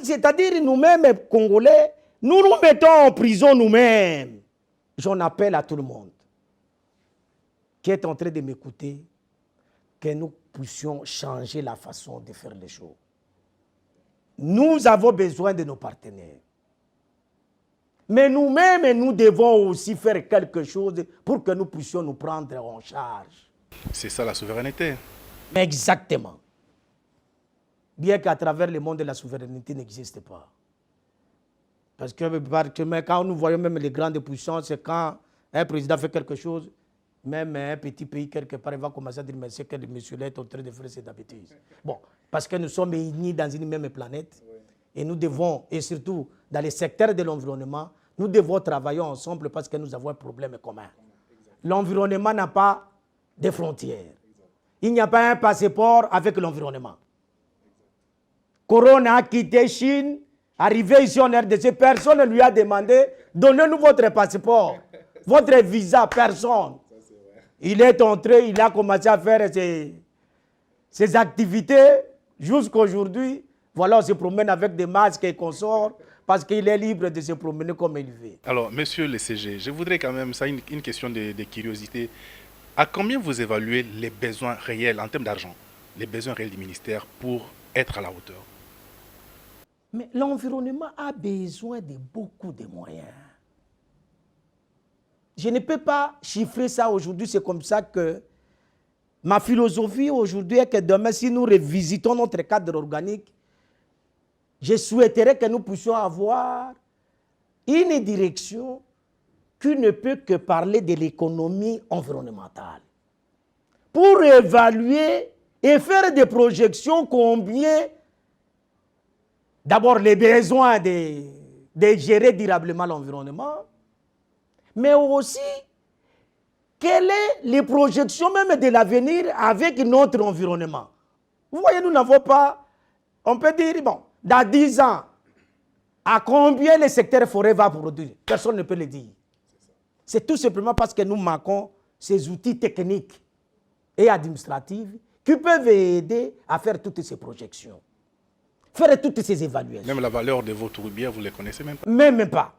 C'est-à-dire nous-mêmes, Congolais, nous nous mettons en prison nous-mêmes. J'en appelle à tout le monde qui est en train de m'écouter, que nous puissions changer la façon de faire les choses. Nous avons besoin de nos partenaires. Mais nous-mêmes, nous devons aussi faire quelque chose pour que nous puissions nous prendre en charge. C'est ça la souveraineté. Exactement. Bien qu'à travers le monde, la souveraineté n'existe pas. Parce que quand nous voyons même les grandes puissances, quand un président fait quelque chose, même un petit pays quelque part, il va commencer à dire mais c'est que le monsieur là est en train de faire cette bêtise. Bon, parce que nous sommes unis dans une même planète et nous devons, et surtout dans les secteurs de l'environnement, nous devons travailler ensemble parce que nous avons un problème commun. L'environnement n'a pas de frontières. Il n'y a pas un passeport avec l'environnement. Corona a quitté Chine, arrivé ici en RDC, personne ne lui a demandé donnez-nous votre passeport, votre visa, personne. Il est entré, il a commencé à faire ses activités jusqu'à aujourd'hui. Voilà, on se promène avec des masques et consorts parce qu'il est libre de se promener comme il veut. Alors, monsieur le CG, je voudrais quand même, ça une question de curiosité. À combien vous évaluez les besoins réels en termes d'argent, les besoins réels du ministère pour être à la hauteur? Mais l'environnement a besoin de beaucoup de moyens. Je ne peux pas chiffrer ça aujourd'hui, c'est comme ça que ma philosophie aujourd'hui est que demain, si nous revisitons notre cadre organique, je souhaiterais que nous puissions avoir une direction qui ne peut que parler de l'économie environnementale. Pour évaluer et faire des projections combien, d'abord les besoins de gérer durablement l'environnement, mais aussi quelles sont les projections même de l'avenir avec notre environnement. Vous voyez, nous n'avons pas, on peut dire, bon, dans 10 ans, à combien le secteur forêt va produire? Personne ne peut le dire. C'est tout simplement parce que nous manquons ces outils techniques et administratifs qui peuvent aider à faire toutes ces projections, faire toutes ces évaluations. Même la valeur de vos tourbières, vous ne les connaissez même pas? Même pas.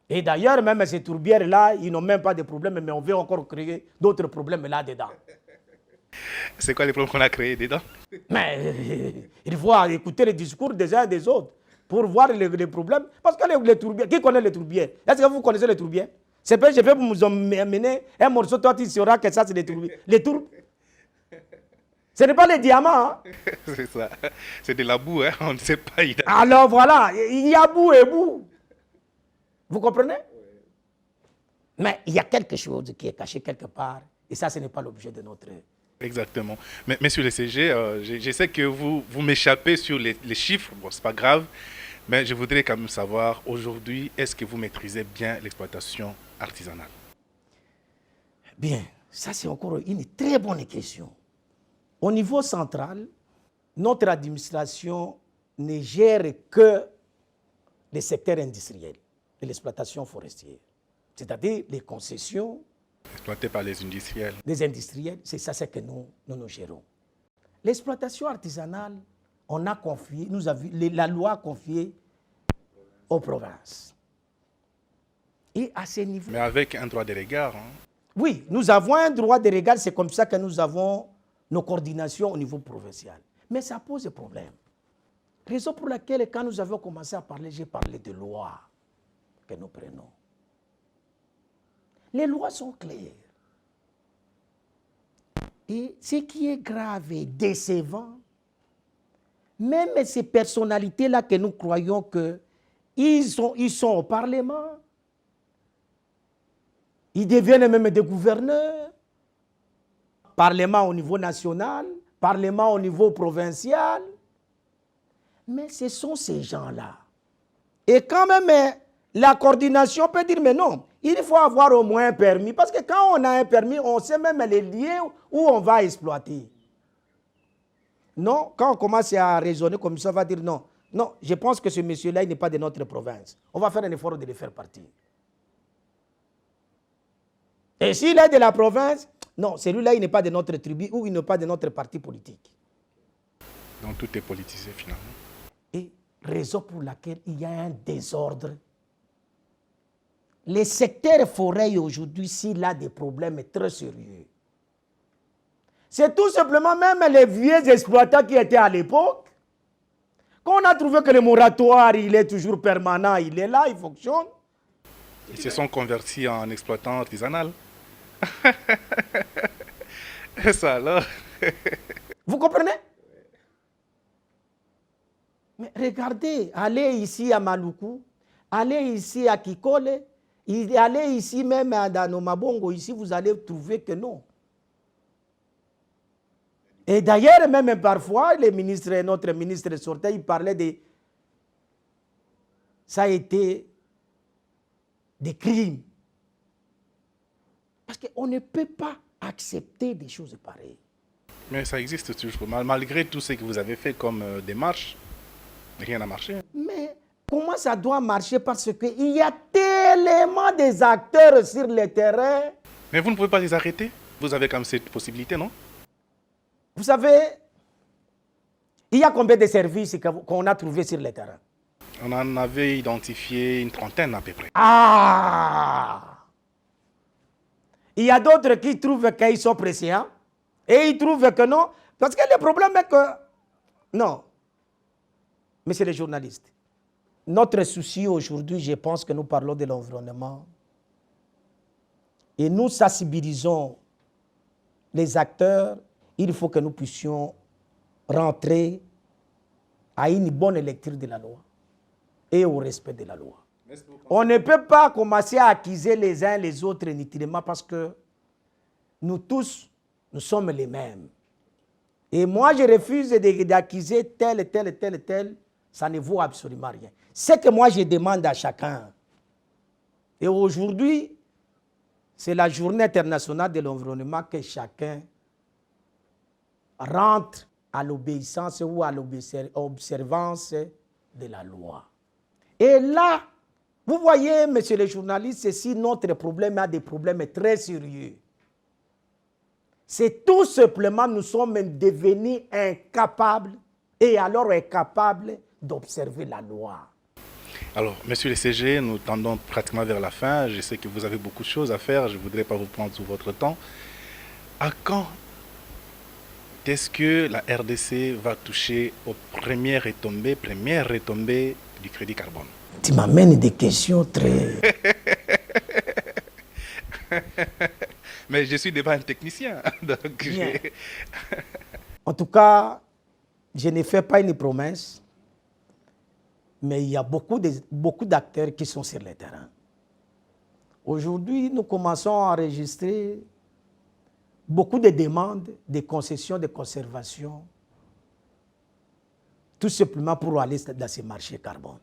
Et d'ailleurs, même ces tourbières-là, ils n'ont même pas de problème, mais on veut encore créer d'autres problèmes là-dedans. C'est quoi les problèmes qu'on a créés dedans? Mais il faut écouter les discours des uns et des autres pour voir les problèmes. Parce que les tourbières, qui connaît les tourbières? Est-ce que vous connaissez les tourbières? C'est pas je vais vous amener un morceau, toi tu sauras que ça c'est les tourbières. Les tours, ce n'est pas les diamants. Hein? C'est ça. C'est de la boue, hein? On ne sait pas. Alors voilà, il y a boue et boue. Vous comprenez? Mais il y a quelque chose qui est caché quelque part. Et ça, ce n'est pas l'objet de notre... Exactement. Mais, monsieur le CG, je sais que vous m'échappez sur les chiffres. Bon, c'est pas grave. Mais je voudrais quand même savoir, aujourd'hui, est-ce que vous maîtrisez bien l'exploitation artisanale? Bien, ça c'est encore une très bonne question. Au niveau central, notre administration ne gère que les secteurs industriels et l'exploitation forestière. C'est-à-dire les concessions. Exploitées par les industriels. Les industriels, c'est ça ce que nous gérons. L'exploitation artisanale, on a confié, la loi a confié aux provinces. Et à ce niveau... Mais avec un droit de regard. Hein? Oui, nous avons un droit de regard, c'est comme ça que nous avons nos coordinations au niveau provincial. Mais ça pose problème. Raison pour laquelle, quand nous avons commencé à parler, j'ai parlé de lois que nous prenons. Les lois sont claires. Et ce qui est grave et décevant, même ces personnalités-là que nous croyons qu'ils sont au Parlement, ils deviennent même des gouverneurs, Parlement au niveau national, Parlement au niveau provincial. Mais ce sont ces gens-là. Et quand même, la coordination peut dire, mais non, il faut avoir au moins un permis. Parce que quand on a un permis, on sait même les liens où on va exploiter. Non, quand on commence à raisonner comme ça, on va dire non. Non, je pense que ce monsieur-là, il n'est pas de notre province. On va faire un effort de le faire partir. Et s'il est de la province, non, celui-là, il n'est pas de notre tribu ou il n'est pas de notre parti politique. Donc tout est politisé finalement. Et raison pour laquelle il y a un désordre. Le secteur forêt aujourd'hui, s'il a des problèmes très sérieux, c'est tout simplement même les vieux exploitants qui étaient à l'époque, qu'on a trouvé que le moratoire, il est toujours permanent, il est là, il fonctionne. Ils se sont convertis en exploitants artisanaux. Ça alors. Vous comprenez? Mais regardez, allez ici à Maluku, allez ici à Kikole, allez ici même à Danomabongo, ici vous allez trouver que non. Et d'ailleurs, même parfois, notre ministre sortait, il parlait de... Ça a été des crimes. Parce qu'on ne peut pas accepter des choses pareilles. Mais ça existe toujours. Malgré tout ce que vous avez fait comme démarche, rien n'a marché. Mais comment ça doit marcher? Parce qu'il y a tellement des acteurs sur le terrain. Mais vous ne pouvez pas les arrêter. Vous avez quand même cette possibilité, non? Vous savez, il y a combien de services qu'on a trouvés sur le terrain? On en avait identifié une trentaine à peu près. Ah! Il y a d'autres qui trouvent qu'ils sont pressés, hein? Et ils trouvent que non. Parce que le problème est que... Non. Monsieur les journalistes, notre souci aujourd'hui, je pense que nous parlons de l'environnement. Et nous sensibilisons les acteurs. Il faut que nous puissions rentrer à une bonne lecture de la loi et au respect de la loi. On ne peut pas commencer à accuser les uns les autres inutilement parce que nous tous, nous sommes les mêmes. Et moi, je refuse d'accuser tel. Ça ne vaut absolument rien. Ce que moi, je demande à chacun. Et aujourd'hui, c'est la journée internationale de l'environnement que chacun rentre à l'obéissance ou à l'observance de la loi. Et là, vous voyez, messieurs les journalistes, c'est notre problème a des problèmes très sérieux. C'est tout simplement, nous sommes devenus incapables et alors incapables d'observer la loi. Alors, monsieur le CG, nous tendons pratiquement vers la fin. Je sais que vous avez beaucoup de choses à faire. Je ne voudrais pas vous prendre tout votre temps. À quand est-ce que la RDC va toucher aux premières retombées du crédit carbone? Tu m'amènes des questions très... Mais je suis devant un technicien. Donc En tout cas, je ne fais pas une promesse, mais il y a beaucoup d'acteurs qui sont sur le terrain. Aujourd'hui, nous commençons à enregistrer beaucoup de demandes de concessions de conservation, tout simplement pour aller dans ces marchés carbone.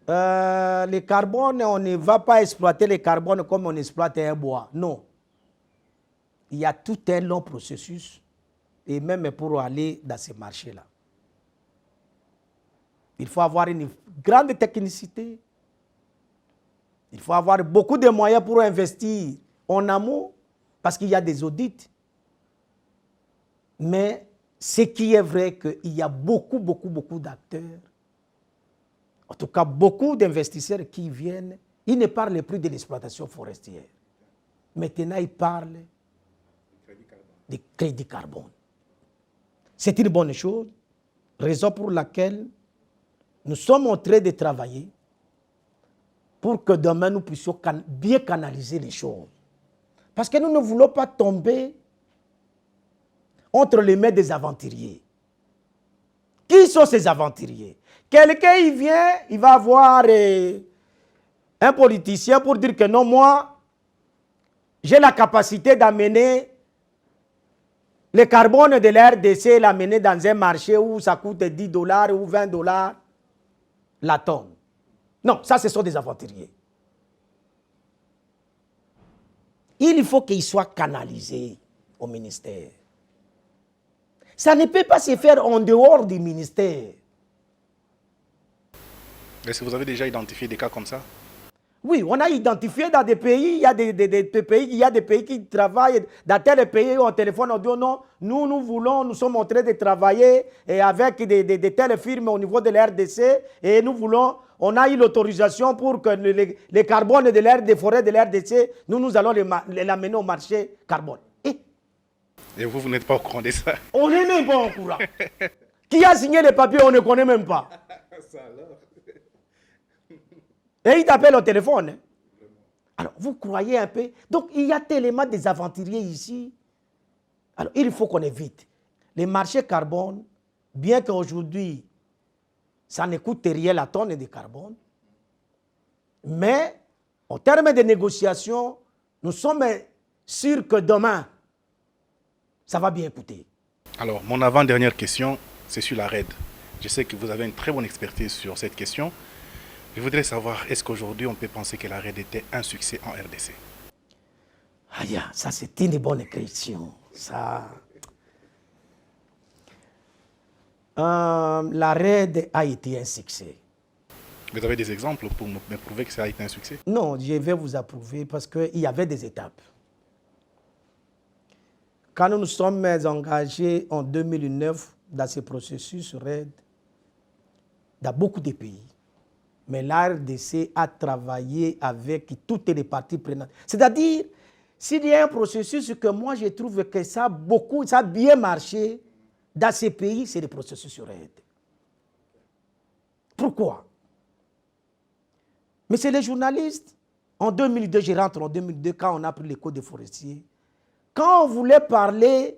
Le carbone, on ne va pas exploiter le carbone comme on exploite un bois. Non. Il y a tout un long processus, et même pour aller dans ces marchés-là. Il faut avoir une grande technicité. Il faut avoir beaucoup de moyens pour investir en amont, parce qu'il y a des audits. Mais ce qui est vrai, qu'il y a beaucoup d'acteurs, en tout cas beaucoup d'investisseurs qui viennent, ils ne parlent plus de l'exploitation forestière. Maintenant, ils parlent du crédit carbone. C'est une bonne chose, raison pour laquelle nous sommes en train de travailler pour que demain nous puissions bien canaliser les choses. Parce que nous ne voulons pas tomber entre les mains des aventuriers. Qui sont ces aventuriers? Quelqu'un, il vient, il va voir un politicien pour dire que non, moi, j'ai la capacité d'amener le carbone de la RDC, l'amener dans un marché où ça coûte 10 $ ou 20 $ la tonne. Non, ça, ce sont des aventuriers. Il faut qu'ils soient canalisés au ministère. Ça ne peut pas se faire en dehors du ministère. Est-ce que vous avez déjà identifié des cas comme ça? Oui, on a identifié dans des pays, il y a des pays qui travaillent, dans tel pays, on téléphone, on dit oh non, nous sommes en train de travailler avec des telles firmes au niveau de la RDC et on a eu l'autorisation pour que les carbones des forêts de la RDC, nous allons les amener au marché carbone. Et vous n'êtes pas au courant de ça? On n'est même pas au courant. Qui a signé les papiers, on ne connaît même pas. Et il t'appelle au téléphone. Hein. Alors, vous croyez un peu. Donc, il y a tellement des aventuriers ici. Alors, il faut qu'on évite. Les marchés carbone, bien qu'aujourd'hui, ça ne coûte rien la tonne de carbone, mais en termes de négociation, nous sommes sûrs que demain, ça va bien coûter. Alors, mon avant-dernière question, c'est sur la RED. Je sais que vous avez une très bonne expertise sur cette question. Je voudrais savoir, est-ce qu'aujourd'hui, on peut penser que la RED était un succès en RDC? Ça c'est une bonne question. La RED a été un succès. Vous avez des exemples pour me prouver que ça a été un succès? Non, je vais vous approuver parce qu'il y avait des étapes. Quand nous nous sommes engagés en 2009 dans ce processus RED, dans beaucoup de pays, mais la RDC a travaillé avec toutes les parties prenantes. C'est-à-dire, s'il y a un processus que moi je trouve que ça a bien marché dans ces pays, c'est le processus RED. Pourquoi? Mais c'est les journalistes. En 2002, je rentre en 2002, quand on a pris les codes des forestiers. Quand on voulait parler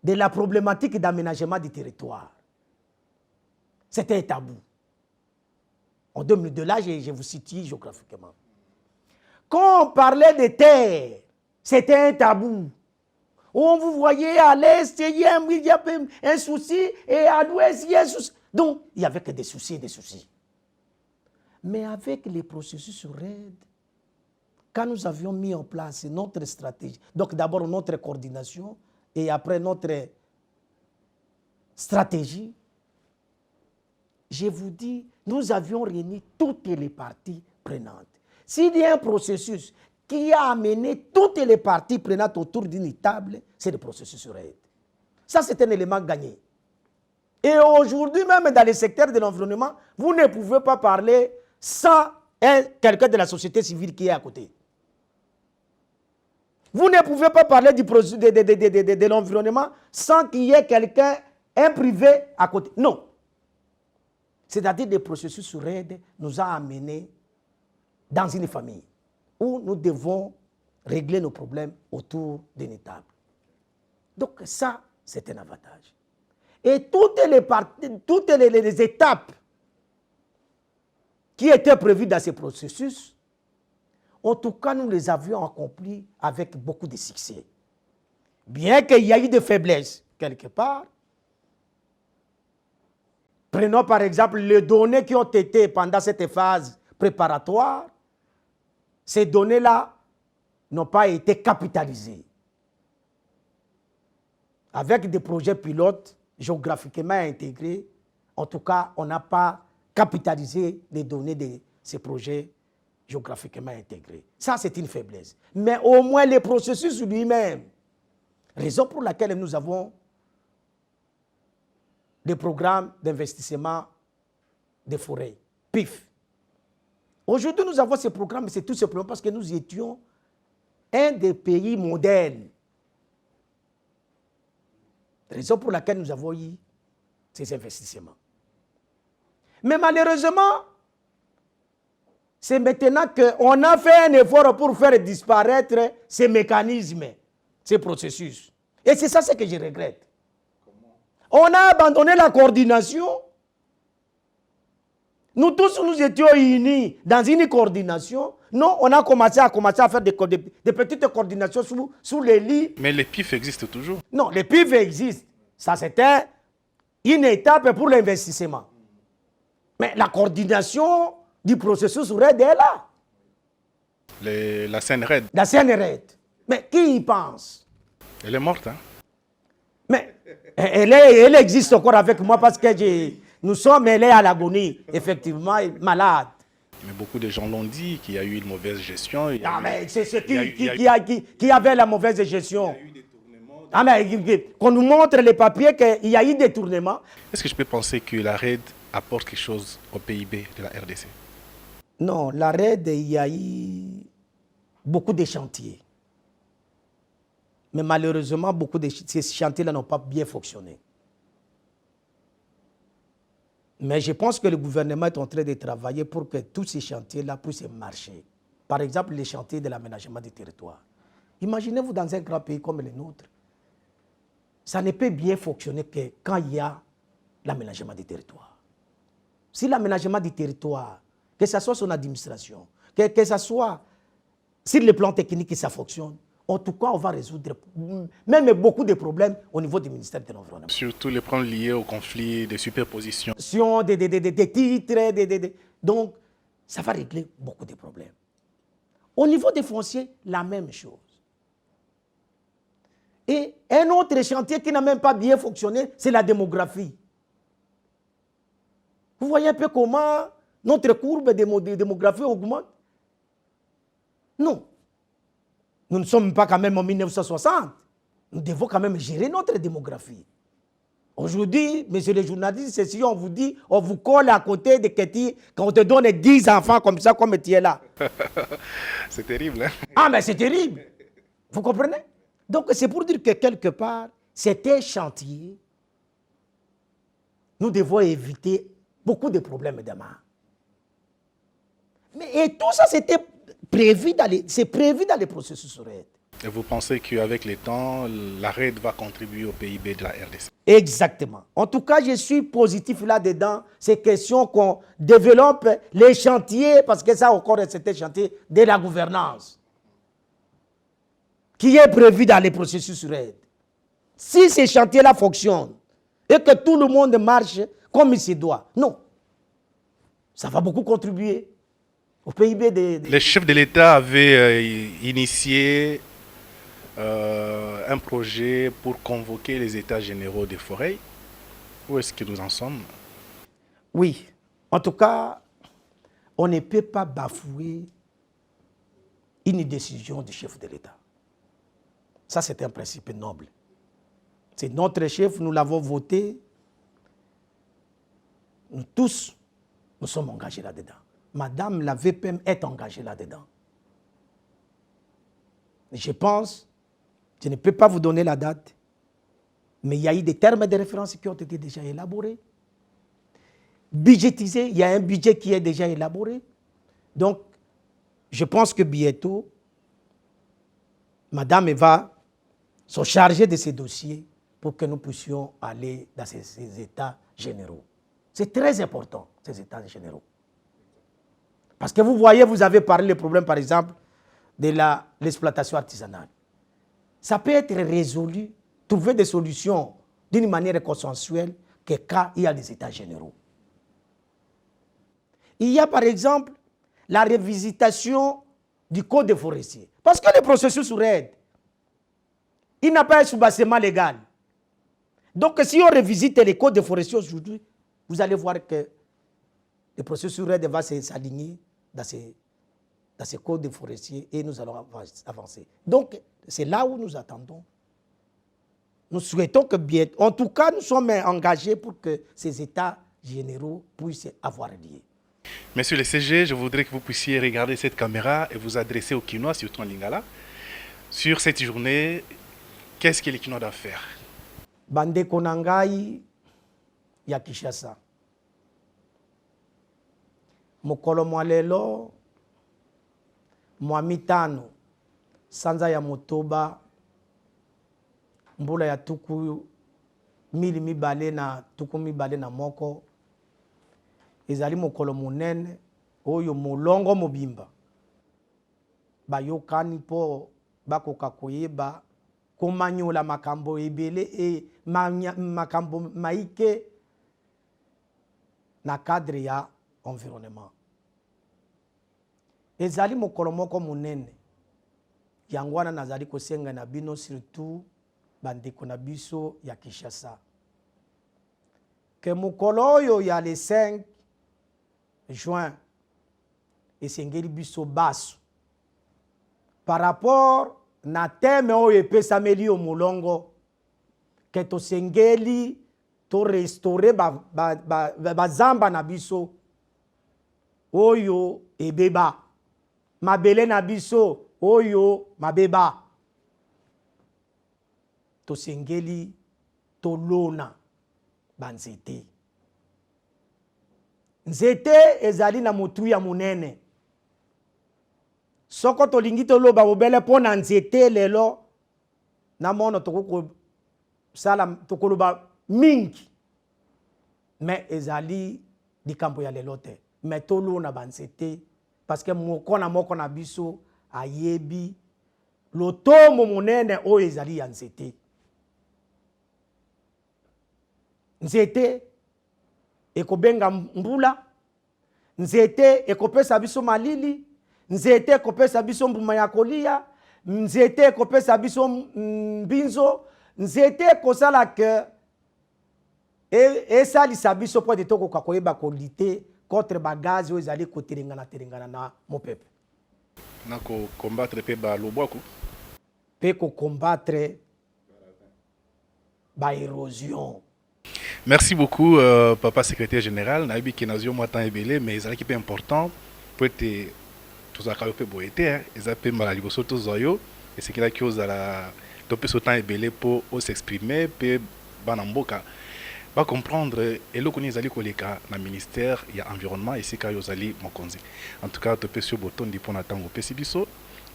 de la problématique d'aménagement du territoire, c'était un tabou. En 2002, là, je vous situe géographiquement. Quand on parlait des terres, c'était un tabou. On vous voyait à l'est, il y a un souci, et à l'ouest, il y a un souci. Donc, il n'y avait que des soucis et des soucis. Mais avec les processus RED, quand nous avions mis en place notre stratégie, donc d'abord notre coordination, et après notre stratégie, je vous dis, nous avions réuni toutes les parties prenantes. S'il y a un processus qui a amené toutes les parties prenantes autour d'une table, c'est le processus RED. Ça, c'est un élément gagné. Et aujourd'hui, même dans le secteur de l'environnement, vous ne pouvez pas parler sans quelqu'un de la société civile qui est à côté. Vous ne pouvez pas parler de l'environnement sans qu'il y ait quelqu'un, un privé à côté. Non. C'est-à-dire que le processus RED nous a amenés dans une famille où nous devons régler nos problèmes autour d'une table. Donc ça, c'est un avantage. Et toutes les étapes qui étaient prévues dans ce processus, en tout cas, nous les avions accomplies avec beaucoup de succès. Bien qu'il y ait eu des faiblesses quelque part. Prenons par exemple les données qui ont été pendant cette phase préparatoire. Ces données-là n'ont pas été capitalisées. Avec des projets pilotes géographiquement intégrés, en tout cas, on n'a pas capitalisé les données de ces projets géographiquement intégrés. Ça, c'est une faiblesse. Mais au moins, le processus lui-même, raison pour laquelle nous avons des programmes d'investissement des forêts, PIF. Aujourd'hui, nous avons ces programmes, c'est tout simplement parce que nous étions un des pays modèles. Raison pour laquelle nous avons eu ces investissements. Mais malheureusement, c'est maintenant qu'on a fait un effort pour faire disparaître ces mécanismes, ces processus. Et c'est ça ce que je regrette. On a abandonné la coordination. Nous tous, nous étions unis dans une coordination. Non, on a commencé à faire des petites coordinations sous les lits. Mais les PIF existent toujours. Non, les PIF existent. Ça, c'était une étape pour l'investissement. Mais la coordination du processus RED est là. La CNRED. La CNRED. Mais qui y pense? Elle est morte, hein? Mais elle existe encore avec moi parce que elle est à l'agonie, effectivement, malade. Mais beaucoup de gens l'ont dit qu'il y a eu une mauvaise gestion. Ah, mais c'est qui qui avait la mauvaise gestion. Ah, mais qu'on nous montre les papiers qu'il y a eu des détournements. Est-ce que je peux penser que la RAID apporte quelque chose au PIB de la RDC? Non, la RAID, il y a eu beaucoup de chantiers. Mais malheureusement, beaucoup de ces chantiers-là n'ont pas bien fonctionné. Mais je pense que le gouvernement est en train de travailler pour que tous ces chantiers-là puissent marcher. Par exemple, les chantiers de l'aménagement du territoire. Imaginez-vous dans un grand pays comme le nôtre, ça ne peut bien fonctionner que quand il y a l'aménagement du territoire. Si l'aménagement du territoire, que ce soit son administration, que ce soit sur le plan technique, ça fonctionne, en tout cas, on va résoudre même beaucoup de problèmes au niveau du ministère de l'Environnement. Surtout les problèmes liés au conflit de superposition. Des titres, donc ça va régler beaucoup de problèmes. Au niveau des fonciers, la même chose. Et un autre chantier qui n'a même pas bien fonctionné, c'est la démographie. Vous voyez un peu comment notre courbe de démographie augmente? Non. Nous ne sommes pas quand même en 1960. Nous devons quand même gérer notre démographie. Aujourd'hui, messieurs les journalistes, c'est si on vous dit, on vous colle à côté de Ketty, quand on te donne 10 enfants comme ça, comme tu es là. C'est terrible, hein? Ah, mais c'est terrible. Vous comprenez? Donc, c'est pour dire que quelque part, c'est un chantier. Nous devons éviter beaucoup de problèmes demain. Et tout ça, c'était prévu dans les processus RAID. Et vous pensez qu'avec le temps, la RAID va contribuer au PIB de la RDC? Exactement. En tout cas, je suis positif là-dedans. C'est question qu'on développe les chantiers, parce que ça encore, c'était chantier de la gouvernance, qui est prévu dans les processus RAID. Si ces chantiers-là fonctionnent et que tout le monde marche comme il se doit, non, ça va beaucoup contribuer au PIB Les chefs de l'État avaient initié un projet pour convoquer les États généraux des forêts. Où est-ce que nous en sommes? Oui. En tout cas, on ne peut pas bafouer une décision du chef de l'État. Ça, c'est un principe noble. C'est notre chef, nous l'avons voté. Nous tous, nous sommes engagés là-dedans. Madame la VPM est engagée là-dedans. Je pense, je ne peux pas vous donner la date, mais il y a eu des termes de référence qui ont été déjà élaborés. Budgétisés, il y a un budget qui est déjà élaboré. Donc, je pense que bientôt, Madame va se charger de ces dossiers pour que nous puissions aller dans ces états généraux. C'est très important, ces états généraux. Parce que vous voyez, vous avez parlé des problèmes, par exemple, de l'exploitation artisanale. Ça peut être résolu, trouver des solutions d'une manière consensuelle que quand il y a des états généraux. Il y a, par exemple, la révisitation du code des forestiers. Parce que le processus RAID, il n'a pas un soubassement légal. Donc, si on revisite les codes des forestiers aujourd'hui, vous allez voir que le processus RAID va s'aligner dans ces codes des forestiers et nous allons avancer. Donc, c'est là où nous attendons. Nous souhaitons que bientôt, en tout cas, nous sommes engagés pour que ces états généraux puissent avoir lieu. Monsieur le CG, je voudrais que vous puissiez regarder cette caméra et vous adresser aux Kinois, surtout en Lingala, sur cette journée. Qu'est-ce que les Kinois doivent faire? Bande Konangai ya Kinshasa. Mokolo mwalelo mwamitano sanza ya motoba mbula ya tuku mili mibale na tuku mibale na moko ezali mokolo munene oyo molongo mobimba bayokani po bakoka koyeba komanyola makambo ebele e makambo maike na cadre ya environnement. Ezali mokolo moko munene yango wana nazali kosenga na bino surtout bandeko na biso ya Kinshasa ke mokolo oyo ya le 5 juin esengeli biso baso par rapport na teme oyo epesameli yo molongo ke tosengeli to restaurer bazamba na biso oyo ebeba mabele na biso oyo mabeba tosengeli tolona banzete nzete ezali na motu ya munene soko tolingi toloba bobele mpo na nzete lelo na mono tokoloba mingi me ezali likambo ya lelo te me tolona banzete parce que moko na biso ayebi lotomo monene oyo ezali ya nzete. Nzete ekobenga mbula, nzete ekopesa biso malili, nzete ekopesa biso mbuma ya kolia, nzete ekopesa biso mbinzo, nzete ekosala ke esalisa biso po ete tokoka koyeba kolite contre bagazi oyo ezali kotelengana na mopepe. Na ko combattre pe ba lobwaku. Pe ko combattre ba érosion. Merci beaucoup, Papa Secrétaire Général. Naïbi Kenazio Matan Ebele, mais ils qui important pour être tous à calopé boété, ils appellent Malalibo Soto Zoyo, et c'est qu'il a qui ose à la topé Sotan Ebele pour s'exprimer, pour Banamboka. Va comprendre, et le connaît Zali Koleka, dans le ministère, il y a environnement, et c'est Kayozali Mokonzi. En tout cas, topé sur Boton, dit pour Nathan au Pessibiso,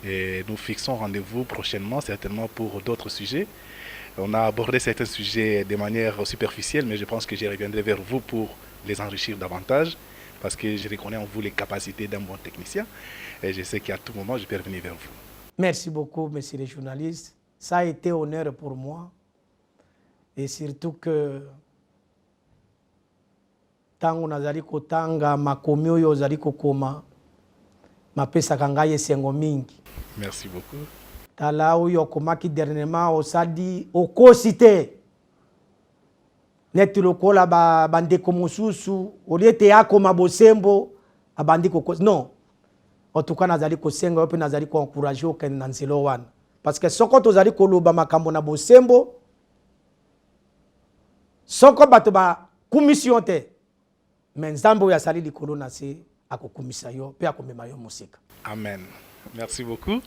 et nous fixons rendez-vous prochainement, certainement pour d'autres sujets. On a abordé certains sujets de manière superficielle, mais je pense que je reviendrai vers vous pour les enrichir davantage, parce que je reconnais en vous les capacités d'un bon technicien, et je sais qu'à tout moment, je peux revenir vers vous. Merci beaucoup, messieurs les journalistes. Ça a été honneur pour moi, et surtout que tango nazali kotanga makomi oyo ozali kokoma mapesaka ngai esengo mingi. Merci beaucoup. Tala oyo komaki dernièrement osadi okosi te neti lokola bandeko mosusu oliete akoma bosembo abandi kokosi non. En tout cas nazali kosenga yo pe nazali ko encourager okende na nzelo wana parce que soko tozali koloba makambo na bosembo soko bato ba commission te mais nzambe oyo asali likolo na se akokumisa yo pe akomema yo musika. Amen. Merci beaucoup.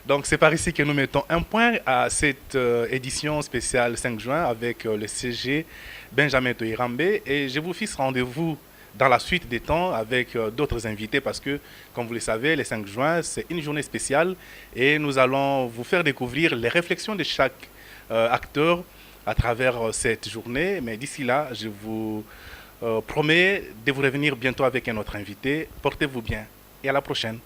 Donc c'est par ici que nous mettons un point à cette édition spéciale 5 juin avec le CG Benjamin Toirambe, et je vous fixe rendez-vous dans la suite des temps avec d'autres invités parce que, comme vous le savez, le 5 juin, c'est une journée spéciale et nous allons vous faire découvrir les réflexions de chaque acteur à travers cette journée. Mais d'ici là, je vous promets de vous revenir bientôt avec un autre invité. Portez-vous bien et à la prochaine.